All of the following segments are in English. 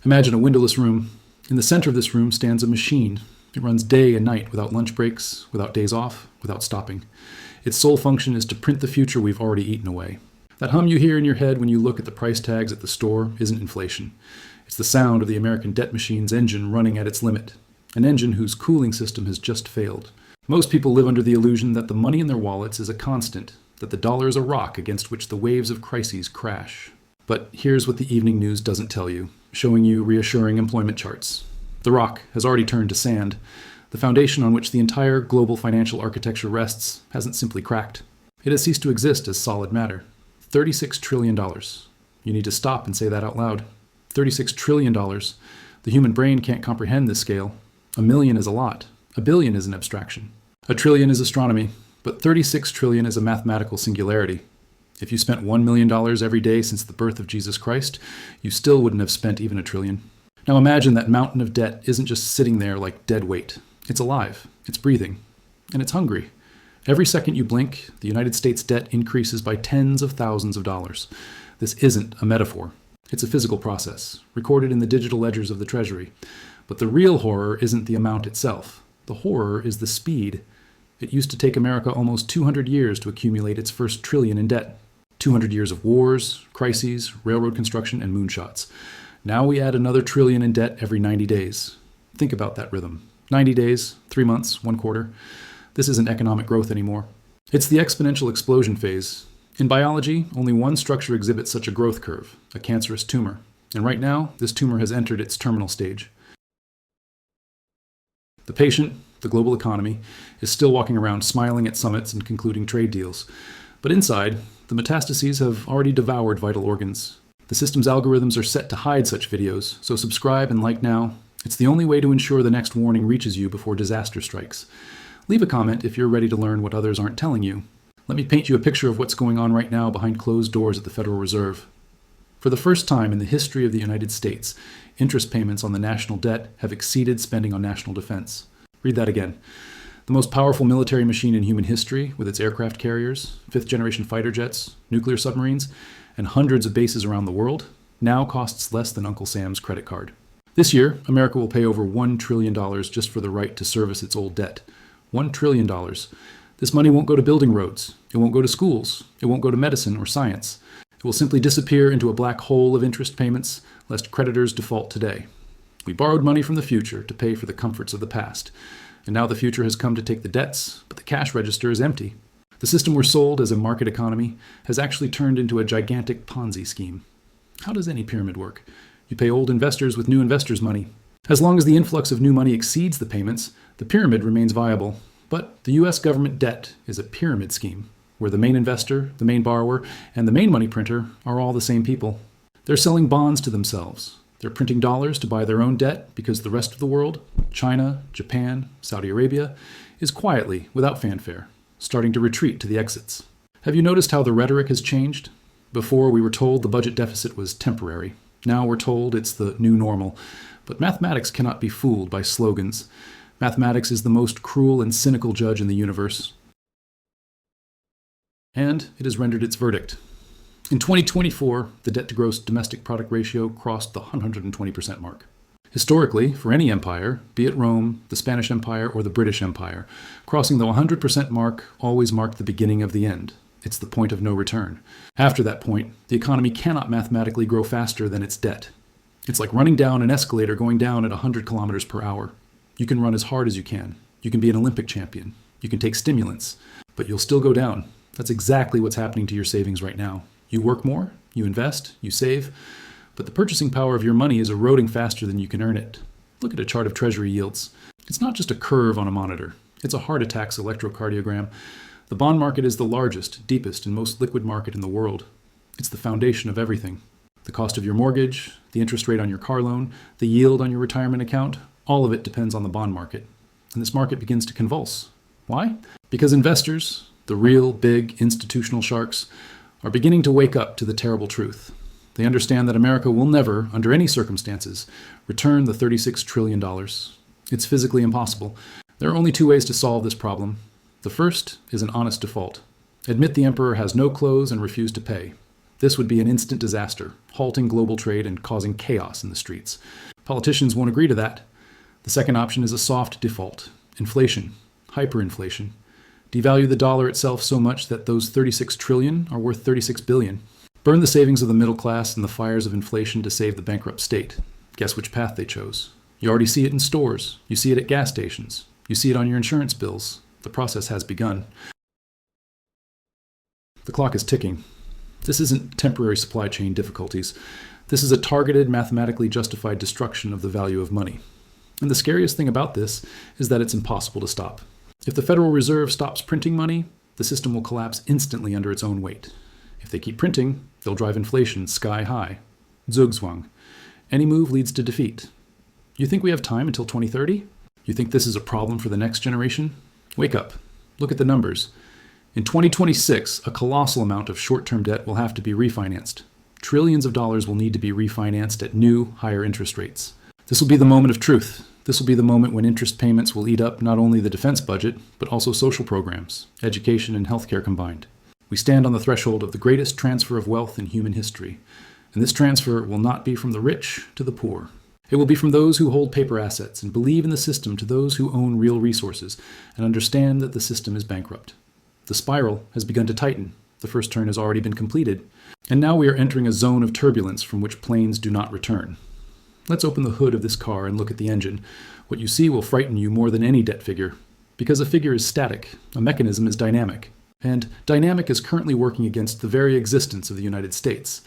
Imagine a windowless room. In the center of this room stands a machine. It runs day and night without lunch breaks, without days off, without stopping. Its sole function is to print the future we've already eaten away. That hum you hear in your head when you look at the price tags at the store isn't inflation. It's the sound of the American debt machine's engine running at its limit, an engine whose cooling system has just failed. Most people live under the illusion that the money in their wallets is a constant, that the dollar is a rock against which the waves of crises crash. But here's what the evening news doesn't tell you, showing you reassuring employment charts. The rock has already turned to sand. The foundation on which the entire global financial architecture rests hasn't simply cracked. It has ceased to exist as solid matter. $36 trillion. You need to stop and say that out loud. $36 trillion. The human brain can't comprehend this scale. A million is a lot. A billion is an abstraction. A trillion is astronomy, but 36 trillion is a mathematical singularity. If you spent $1 million every day since the birth of Jesus Christ, you still wouldn't have spent even a trillion. Now imagine that mountain of debt isn't just sitting there like dead weight. It's alive, it's breathing, and it's hungry. Every second you blink, the United States debt increases by tens of thousands of dollars. This isn't a metaphor. It's a physical process, recorded in the digital ledgers of the Treasury. But the real horror isn't the amount itself. The horror is the speed. It used to take America almost 200 years to accumulate its first trillion in debt. 200 years of wars, crises, railroad construction, and moonshots. Now we add another trillion in debt every 90 days. Think about that rhythm. 90 days, 3 months, 1 quarter. This isn't economic growth anymore. It's the exponential explosion phase. In biology, only one structure exhibits such a growth curve, a cancerous tumor. And right now, this tumor has entered its terminal stage. The patient, the global economy, is still walking around smiling at summits and concluding trade deals. But inside, the metastases have already devoured vital organs. The system's algorithms are set to hide such videos, so subscribe and like now. It's the only way to ensure the next warning reaches you before disaster strikes. Leave a comment if you're ready to learn what others aren't telling you. Let me paint you a picture of what's going on right now behind closed doors at the Federal Reserve. For the first time in the history of the United States, interest payments on the national debt have exceeded spending on national defense. Read that again. The most powerful military machine in human history, with its aircraft carriers, fifth-generation fighter jets, nuclear submarines, and hundreds of bases around the world, now costs less than Uncle Sam's credit card. This year, America will pay over $1 trillion just for the right to service its old debt. $1 trillion. This money won't go to building roads. It won't go to schools. It won't go to medicine or science. It will simply disappear into a black hole of interest payments, lest creditors default today. We borrowed money from the future to pay for the comforts of the past. And now the future has come to take the debts, but the cash register is empty. The system we're sold as a market economy has actually turned into a gigantic Ponzi scheme. How does any pyramid work? You pay old investors with new investors' money. As long as the influx of new money exceeds the payments, the pyramid remains viable. But the US government debt is a pyramid scheme, where the main investor, the main borrower, and the main money printer are all the same people. They're selling bonds to themselves. They're printing dollars to buy their own debt because the rest of the world, China, Japan, Saudi Arabia, is quietly, without fanfare, starting to retreat to the exits. Have you noticed how the rhetoric has changed? Before, we were told the budget deficit was temporary. Now we're told it's the new normal. But mathematics cannot be fooled by slogans. Mathematics is the most cruel and cynical judge in the universe. And it has rendered its verdict. In 2024, the debt-to-gross domestic product ratio crossed the 120% mark. Historically, for any empire, be it Rome, the Spanish Empire, or the British Empire, crossing the 100% mark always marked the beginning of the end. It's the point of no return. After that point, the economy cannot mathematically grow faster than its debt. It's like running down an escalator going down at 100 kilometers per hour. You can run as hard as you can. You can be an Olympic champion. You can take stimulants. But you'll still go down. That's exactly what's happening to your savings right now. You work more, you invest, you save, but the purchasing power of your money is eroding faster than you can earn it. Look at a chart of Treasury yields. It's not just a curve on a monitor. It's a heart attack's electrocardiogram. The bond market is the largest, deepest, and most liquid market in the world. It's the foundation of everything. The cost of your mortgage, the interest rate on your car loan, the yield on your retirement account, all of it depends on the bond market. And this market begins to convulse. Why? Because investors, the real big institutional sharks, are beginning to wake up to the terrible truth. They understand that America will never, under any circumstances, return the $36 trillion. It's physically impossible. There are only 2 ways to solve this problem. The first is an honest default. Admit the emperor has no clothes and refuse to pay. This would be an instant disaster, halting global trade and causing chaos in the streets. Politicians won't agree to that. The second option is a soft default. Inflation, hyperinflation. Devalue the dollar itself so much that those 36 trillion are worth 36 billion. Burn the savings of the middle class in the fires of inflation to save the bankrupt state. Guess which path they chose. You already see it in stores. You see it at gas stations. You see it on your insurance bills. The process has begun. The clock is ticking. This isn't temporary supply chain difficulties. This is a targeted, mathematically justified destruction of the value of money. And the scariest thing about this is that it's impossible to stop. If the Federal Reserve stops printing money, the system will collapse instantly under its own weight. If they keep printing, they'll drive inflation sky high. Zugzwang. Any move leads to defeat. You think we have time until 2030? You think this is a problem for the next generation? Wake up. Look at the numbers. In 2026, a colossal amount of short-term debt will have to be refinanced. Trillions of dollars will need to be refinanced at new, higher interest rates. This will be the moment of truth. This will be the moment when interest payments will eat up not only the defense budget, but also social programs, education, and healthcare combined. We stand on the threshold of the greatest transfer of wealth in human history, and this transfer will not be from the rich to the poor. It will be from those who hold paper assets and believe in the system to those who own real resources and understand that the system is bankrupt. The spiral has begun to tighten. The first turn has already been completed, and now we are entering a zone of turbulence from which planes do not return. Let's open the hood of this car and look at the engine. What you see will frighten you more than any debt figure, because a figure is static, a mechanism is dynamic, and dynamic is currently working against the very existence of the United States.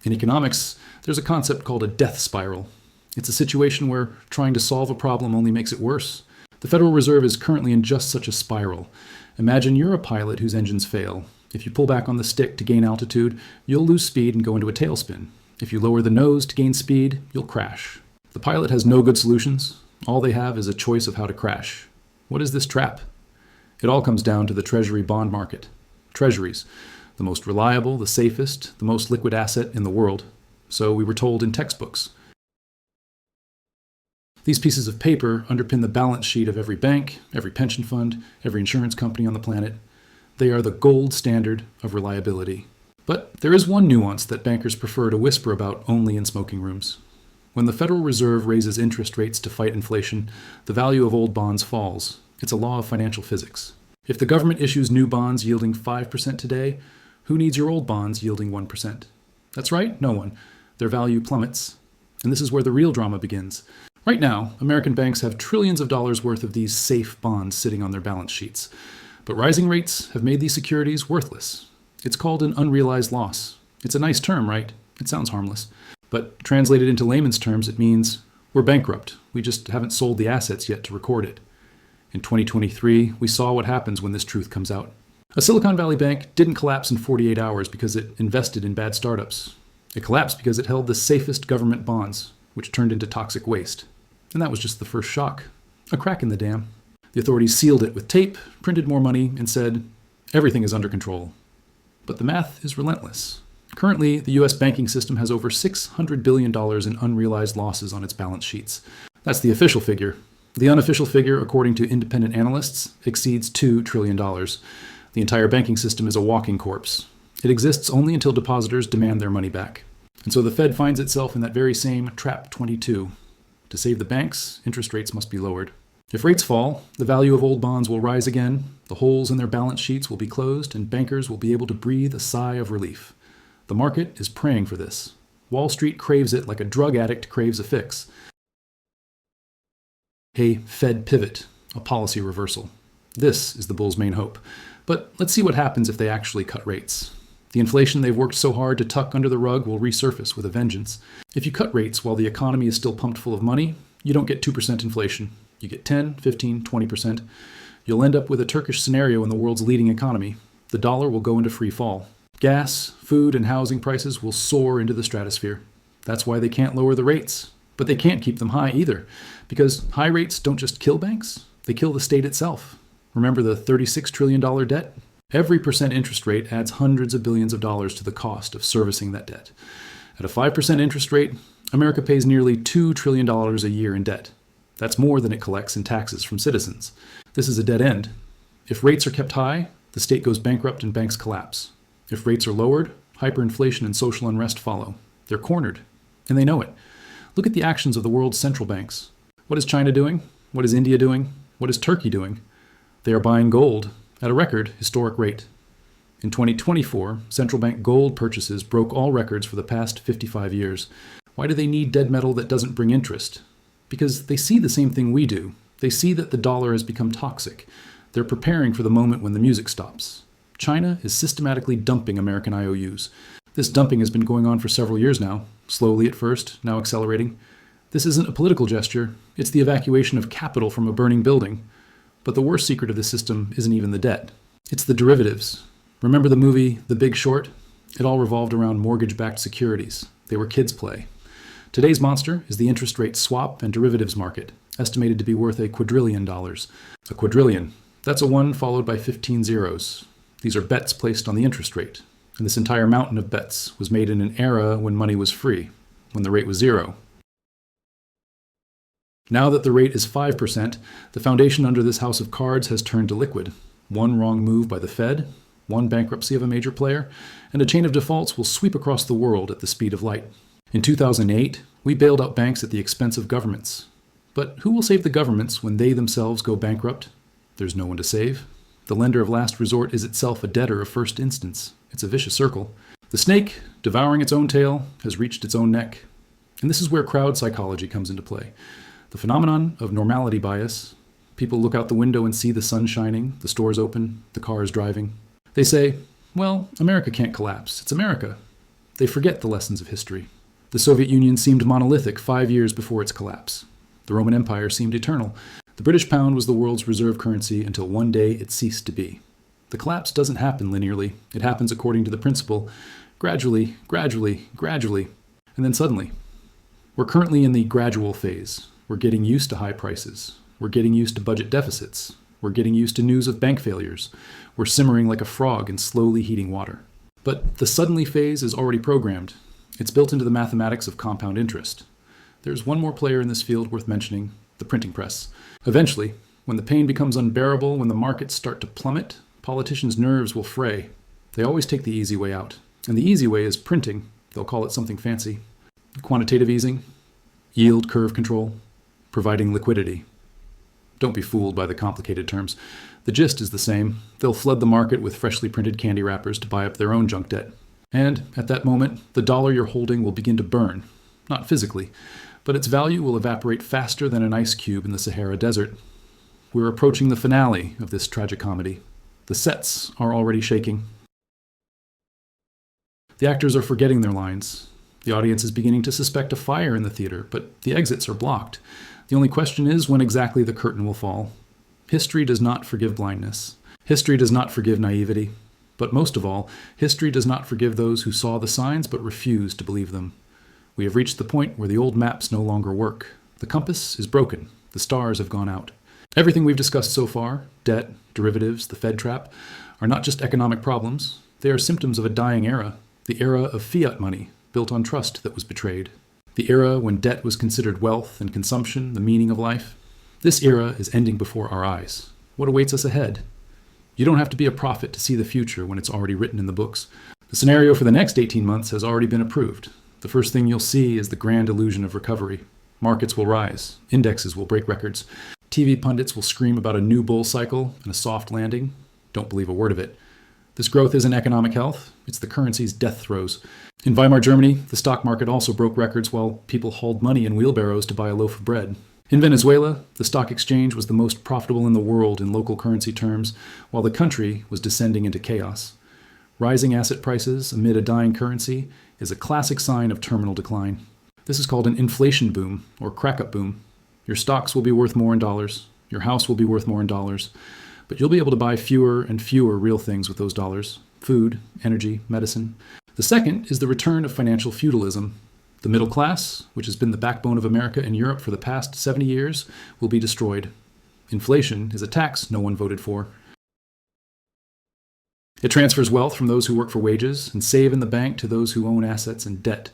In economics, there's a concept called a death spiral. It's a situation where trying to solve a problem only makes it worse. The Federal Reserve is currently in just such a spiral. Imagine you're a pilot whose engines fail. If you pull back on the stick to gain altitude, you'll lose speed and go into a tailspin. If you lower the nose to gain speed, you'll crash. The pilot has no good solutions. All they have is a choice of how to crash. What is this trap? It all comes down to the Treasury bond market. Treasuries, the most reliable, the safest, the most liquid asset in the world. So we were told in textbooks. These pieces of paper underpin the balance sheet of every bank, every pension fund, every insurance company on the planet. They are the gold standard of reliability. But there is one nuance that bankers prefer to whisper about only in smoking rooms. When the Federal Reserve raises interest rates to fight inflation, the value of old bonds falls. It's a law of financial physics. If the government issues new bonds yielding 5% today, who needs your old bonds yielding 1%? That's right, no one. Their value plummets. And this is where the real drama begins. Right now, American banks have trillions of dollars worth of these safe bonds sitting on their balance sheets. But rising rates have made these securities worthless. It's called an unrealized loss. It's a nice term, right? It sounds harmless. But translated into layman's terms, it means we're bankrupt. We just haven't sold the assets yet to record it. In 2023, we saw what happens when this truth comes out. A Silicon Valley bank didn't collapse in 48 hours because it invested in bad startups. It collapsed because it held the safest government bonds, which turned into toxic waste. And that was just the first shock. A crack in the dam. The authorities sealed it with tape, printed more money, and said, everything is under control. But the math is relentless. Currently, the U.S. banking system has over $600 billion in unrealized losses on its balance sheets. That's the official figure. The unofficial figure, according to independent analysts, exceeds $2 trillion. The entire banking system is a walking corpse. It exists only until depositors demand their money back. And so the Fed finds itself in that very same trap 22. To save the banks, interest rates must be lowered. If rates fall, the value of old bonds will rise again, the holes in their balance sheets will be closed, and bankers will be able to breathe a sigh of relief. The market is praying for this. Wall Street craves it like a drug addict craves a fix. A Fed pivot, a policy reversal. This is the bull's main hope. But let's see what happens if they actually cut rates. The inflation they've worked so hard to tuck under the rug will resurface with a vengeance. If you cut rates while the economy is still pumped full of money, you don't get 2% inflation. You get 10, 15, 20%. You'll end up with a Turkish scenario in the world's leading economy. The dollar will go into free fall. Gas, food, and housing prices will soar into the stratosphere. That's why they can't lower the rates. But they can't keep them high either, because high rates don't just kill banks, they kill the state itself. Remember the $36 trillion debt? Every percent interest rate adds hundreds of billions of dollars to the cost of servicing that debt. At a 5% interest rate, America pays nearly $2 trillion a year in debt. That's more than it collects in taxes from citizens. This is a dead end. If rates are kept high, the state goes bankrupt and banks collapse. If rates are lowered, Hyperinflation and social unrest follow. They're cornered, and they know it. Look at the actions of the world's central banks. What is China doing? What is India doing? What is Turkey doing? They are buying gold at a record historic rate. In 2024, central bank gold purchases broke all records for the past 55 years. Why do they need dead metal that doesn't bring interest? Because they see the same thing we do. They see that the dollar has become toxic. They're preparing for the moment when the music stops. China is systematically dumping American IOUs. This dumping has been going on for several years now, slowly at first, now accelerating. This isn't a political gesture, it's the evacuation of capital from a burning building. But the worst secret of this system isn't even the debt. It's the derivatives. Remember the movie The Big Short? It all revolved around mortgage-backed securities. They were kids' play. Today's monster is the interest rate swap and derivatives market, estimated to be worth $1 quadrillion. A quadrillion. That's a 1 followed by 15 zeros. These are bets placed on the interest rate. And this entire mountain of bets was made in an era when money was free, when the rate was 0. Now that the rate is 5%, the foundation under this house of cards has turned to liquid. One wrong move by the Fed, one bankruptcy of a major player, and a chain of defaults will sweep across the world at the speed of light. In 2008, we bailed out banks at the expense of governments. But who will save the governments when they themselves go bankrupt? There's no one to save. The lender of last resort is itself a debtor of first instance. It's a vicious circle. The snake, devouring its own tail, has reached its own neck. And this is where crowd psychology comes into play. The phenomenon of normality bias. People look out the window and see the sun shining, the stores open, the cars driving. They say, well, America can't collapse. It's America. They forget the lessons of history. The Soviet Union seemed monolithic 5 years before its collapse. The Roman Empire seemed eternal. The British pound was the world's reserve currency until one day it ceased to be. The collapse doesn't happen linearly. It happens according to the principle, gradually, gradually, gradually, and then suddenly. We're currently in the gradual phase. We're getting used to high prices. We're getting used to budget deficits. We're getting used to news of bank failures. We're simmering like a frog in slowly heating water. But the suddenly phase is already programmed. It's built into the mathematics of compound interest. There's one more player in this field worth mentioning, the printing press. Eventually, when the pain becomes unbearable, when the markets start to plummet, politicians' nerves will fray. They always take the easy way out. And the easy way is printing. They'll call it something fancy. Quantitative easing, yield curve control, providing liquidity. Don't be fooled by the complicated terms. The gist is the same. They'll flood the market with freshly printed candy wrappers to buy up their own junk debt. And at that moment, the dollar you're holding will begin to burn. Not physically, but its value will evaporate faster than an ice cube in the Sahara Desert. We're approaching the finale of this tragicomedy. The sets are already shaking. The actors are forgetting their lines. The audience is beginning to suspect a fire in the theater, but the exits are blocked. The only question is when exactly the curtain will fall. History does not forgive blindness. History does not forgive naivety. But most of all, history does not forgive those who saw the signs but refused to believe them. We have reached the point where the old maps no longer work. The compass is broken. The stars have gone out. Everything we've discussed so far, debt, derivatives, the Fed trap, are not just economic problems. They are symptoms of a dying era, the era of fiat money, built on trust that was betrayed. The era when debt was considered wealth and consumption, the meaning of life. This era is ending before our eyes. What awaits us ahead? You don't have to be a prophet to see the future when it's already written in the books. The scenario for the next 18 months has already been approved. The first thing you'll see is the grand illusion of recovery. Markets will rise. Indexes will break records. TV pundits will scream about a new bull cycle and a soft landing. Don't believe a word of it. This growth isn't economic health. It's the currency's death throes. In Weimar Germany, the stock market also broke records while people hauled money in wheelbarrows to buy a loaf of bread. In Venezuela, the stock exchange was the most profitable in the world in local currency terms, while the country was descending into chaos. Rising asset prices amid a dying currency is a classic sign of terminal decline. This is called an inflation boom, or crack-up boom. Your stocks will be worth more in dollars. Your house will be worth more in dollars. But you'll be able to buy fewer and fewer real things with those dollars. Food, energy, medicine. The second is the return of financial feudalism. The middle class, which has been the backbone of America and Europe for the past 70 years, will be destroyed. Inflation is a tax no one voted for. It transfers wealth from those who work for wages and save in the bank to those who own assets and debt.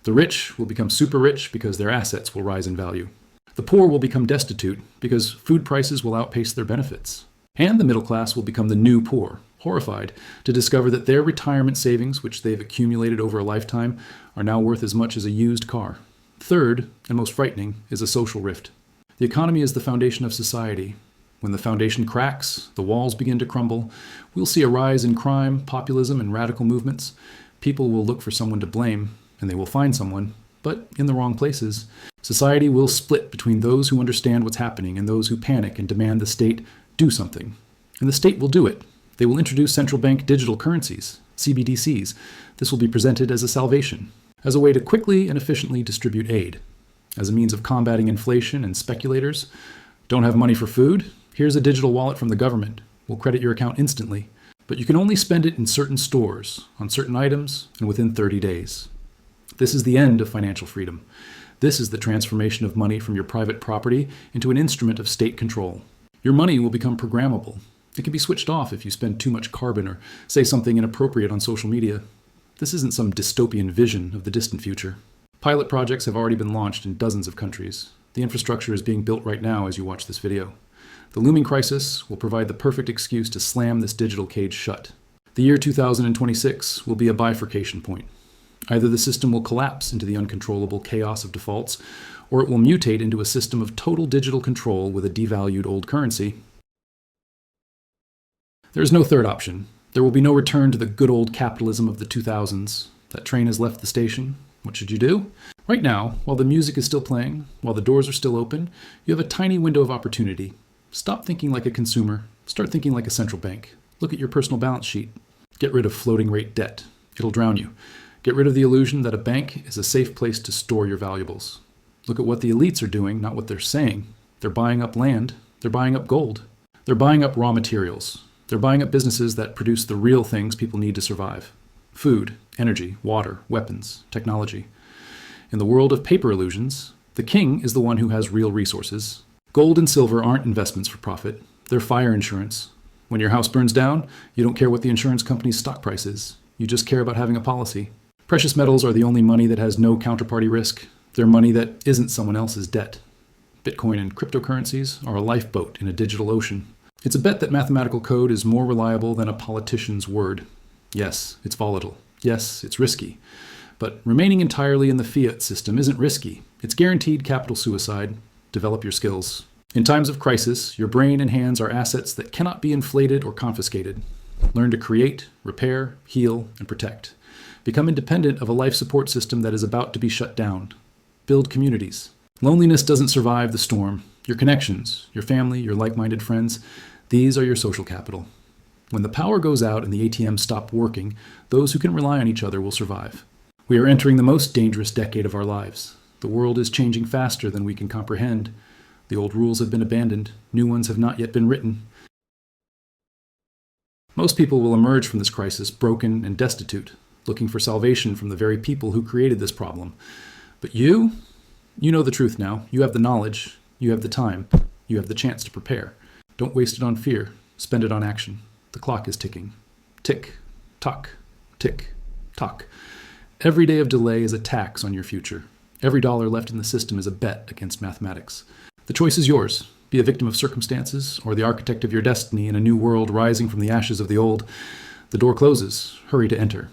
The rich will become super rich because their assets will rise in value. The poor will become destitute because food prices will outpace their benefits. And the middle class will become the new poor. horrified to discover that their retirement savings, which they've accumulated over a lifetime, are now worth as much as a used car. Third, and most frightening, is a social rift. The economy is the foundation of society. When the foundation cracks, the walls begin to crumble, we'll see a rise in crime, populism, and radical movements. People will look for someone to blame, and they will find someone, but in the wrong places. Society will split between those who understand what's happening and those who panic and demand the state do something. And the state will do it. They will introduce central bank digital currencies, CBDCs. This will be presented as a salvation, as a way to quickly and efficiently distribute aid. As a means of combating inflation and speculators, don't have money for food? Here's a digital wallet from the government. We'll credit your account instantly. But you can only spend it in certain stores, on certain items, and within 30 days. This is the end of financial freedom. This is the transformation of money from your private property into an instrument of state control. Your money will become programmable. It can be switched off if you spend too much carbon or say something inappropriate on social media. This isn't some dystopian vision of the distant future. Pilot projects have already been launched in dozens of countries. The infrastructure is being built right now as you watch this video. The looming crisis will provide the perfect excuse to slam this digital cage shut. The year 2026 will be a bifurcation point. Either the system will collapse into the uncontrollable chaos of defaults, or it will mutate into a system of total digital control with a devalued old currency. There is no third option. There will be no return to the good old capitalism of the 2000s. That train has left the station. What should you do? Right now, while the music is still playing, while the doors are still open, you have a tiny window of opportunity. Stop thinking like a consumer. Start thinking like a central bank. Look at your personal balance sheet. Get rid of floating rate debt. It'll drown you. Get rid of the illusion that a bank is a safe place to store your valuables. Look at what the elites are doing, not what they're saying. They're buying up land. They're buying up gold. They're buying up raw materials. They're buying up businesses that produce the real things people need to survive. Food, energy, water, weapons, technology. In the world of paper illusions, the king is the one who has real resources. Gold and silver aren't investments for profit. They're fire insurance. When your house burns down, you don't care what the insurance company's stock price is. You just care about having a policy. Precious metals are the only money that has no counterparty risk. They're money that isn't someone else's debt. Bitcoin and cryptocurrencies are a lifeboat in a digital ocean. It's a bet that mathematical code is more reliable than a politician's word. Yes, it's volatile. Yes, it's risky. But remaining entirely in the fiat system isn't risky. It's guaranteed capital suicide. Develop your skills. In times of crisis, your brain and hands are assets that cannot be inflated or confiscated. Learn to create, repair, heal, and protect. Become independent of a life support system that is about to be shut down. Build communities. Loneliness doesn't survive the storm. Your connections, your family, your like-minded friends, these are your social capital. When the power goes out and the ATMs stop working, those who can rely on each other will survive. We are entering the most dangerous decade of our lives. The world is changing faster than we can comprehend. The old rules have been abandoned. New ones have not yet been written. Most people will emerge from this crisis broken and destitute, looking for salvation from the very people who created this problem. But you know the truth now. You have the knowledge. You have the time. You have the chance to prepare. Don't waste it on fear. Spend it on action. The clock is ticking. Tick, tock, tick, tock. Every day of delay is a tax on your future. Every dollar left in the system is a bet against mathematics. The choice is yours. Be a victim of circumstances or the architect of your destiny in a new world rising from the ashes of the old. The door closes. Hurry to enter.